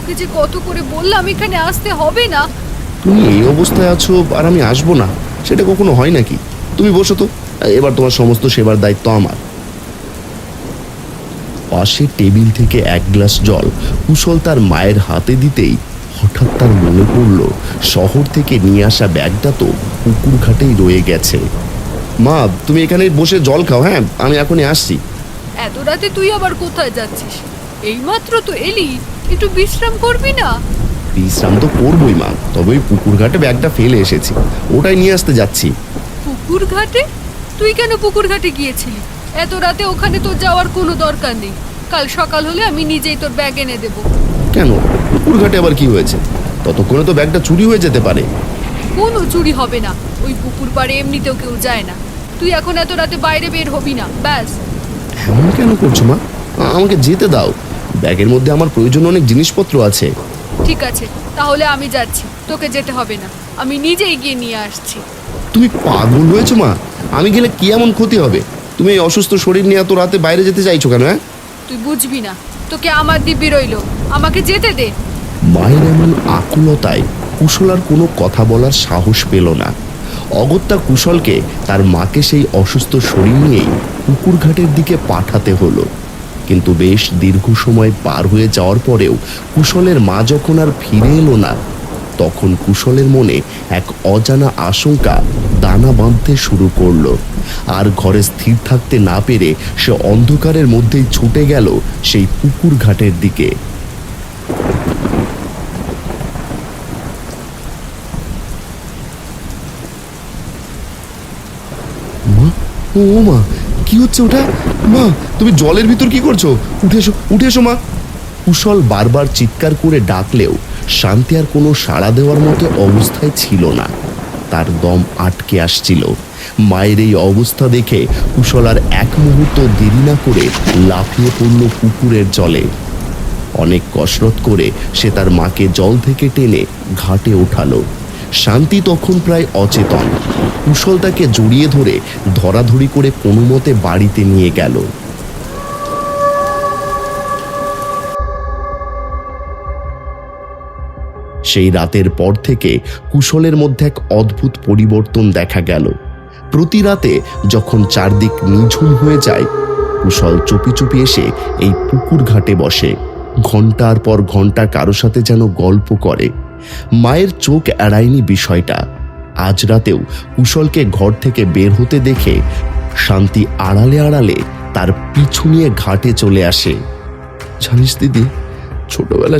তোকে যে কত করে বললাম এখানে আসতে হবে না। তুমি এই অবস্থায় আছো আর আমি আসবো না, সেটা কখনো হয় নাকি? তুমি বসো তো, এবার তোমার সমস্ত সেবার দায়িত্ব আমার। পাশে টেবিল থেকে এক গ্লাস জল কুশল তার মায়ের হাতে দিতেই হঠাৎ তার মনে পড়ল শহর থেকে নিয়ে আসা ব্যাগটা তো পুকুর ঘাটেই রয়ে গেছে। মা, তুমি এখানে বসে জল খাও, হ্যাঁ আমি এখনই আসছি। এত রাতে তুই আবার কোথায় যাচ্ছিস? এইমাত্র তো এলি, একটু বিশ্রাম করবি না? বিশ্রাম তো করবোই মা, তবে ওই পুকুর ঘাটে ব্যাগটা ফেলে এসেছি, ওটাই নিয়ে আসতে যাচ্ছি। পুকুর ঘাটে? তুই কেন পুকুর ঘাটে গিয়েছিলি? এত রাতে ওখানে তোর যাওয়ার কোনো দরকার নেই। কাল সকাল হলে আমি নিজেই তোর ব্যাগ এনে দেবো। কেন, পুকুর ঘাটে আবার কি হয়েছে? ততক্ষণে তো ব্যাগটা চুরি হয়ে যেতে পারে। কোনো চুরি হবে না, ওই পুকুর পাড়ে এমনিতেও কেউ যায় না। তুই এখন এত রাতে বাইরে বের হবি না, ব্যাস। এমন কেন করছো মা? আমাকে যেতে দাও, ব্যাগের মধ্যে আমার প্রয়োজনীয় অনেক জিনিসপত্র আছে। ঠিক আছে, তাহলে আমি যাচ্ছি, তোকে যেতে হবে না, আমি নিজেই গিয়ে নিয়ে আসছি। তুমি পাগল হয়েছো মা? আমি গেলে কি এমন ক্ষতি হবে? তুমি এই অসুস্থ শরীর নিয়ে এত রাতে বাইরে যেতে চাইছো কেন? হ্যাঁ, তুই বুঝবি না, তোকে আমার দিব্যি রইলো, আমাকে যেতে দে। মায়ের এমন আকুলতায় কুশল আর কোনো কথা বলার সাহস পেল না। অগত্যা কুশলকে তার মাকে সেই অসুস্থ শরীর নিয়েই পুকুর ঘাটের দিকে পাঠাতে হলো। কিন্তু বেশ দীর্ঘ সময় পার হয়ে যাওয়ার পরেও কুশলের মা যখন আর ফিরে এলো না, তখন কুশলের মনে এক অজানা আশঙ্কা দানা বাঁধতে শুরু করলো। আর ঘরে স্থির থাকতে না পেরে সে অন্ধকারের মধ্যেই ছুটে গেল সেই পুকুর ঘাটের দিকে। মা, ও মা, কি হচ্ছে ওটা? মা, তুমি জলের ভিতর কি করছো? উঠে এসো, উঠে এসো মা। কুশল বারবার চিৎকার করে ডাকলেও শান্তি আর কোনো সাড়া দেওয়ার মতো অবস্থায় ছিল না, তার দম আটকে আসছিল। মায়ের এই অবস্থা দেখে কুশল আর এক মুহূর্ত দেরি না করে লাফিয়ে পড়ল পুকুরের জলে। অনেক কসরত করে সে তার মাকে জল থেকে টেনে ঘাটে ওঠালো। শান্তি তখন প্রায় অচেতন। কুশল তাকে জড়িয়ে ধরে ধরাধরি করে কোনো মতে বাড়িতে নিয়ে গেল। সেই রাতের পর থেকে কুশলের মধ্যে এক অদ্ভুত পরিবর্তন দেখা গেল। প্রতি রাতে যখন চারদিক নিঝুম হয়ে যায়, কুশল চুপি চুপি এসে এই পুকুর ঘাটে বসে, ঘন্টার পর ঘন্টা কারো সাথে যেন গল্প করে। মায়ের চোখ এড়ায়নি বিষয়টা। আজ রাতেও কুশলকে ঘর থেকে বের হতে দেখে শান্তি আড়ালে আড়ালে তার পিছু নিয়ে ঘাটে চলে আসে। জানিস দিদি, ছোটবেলা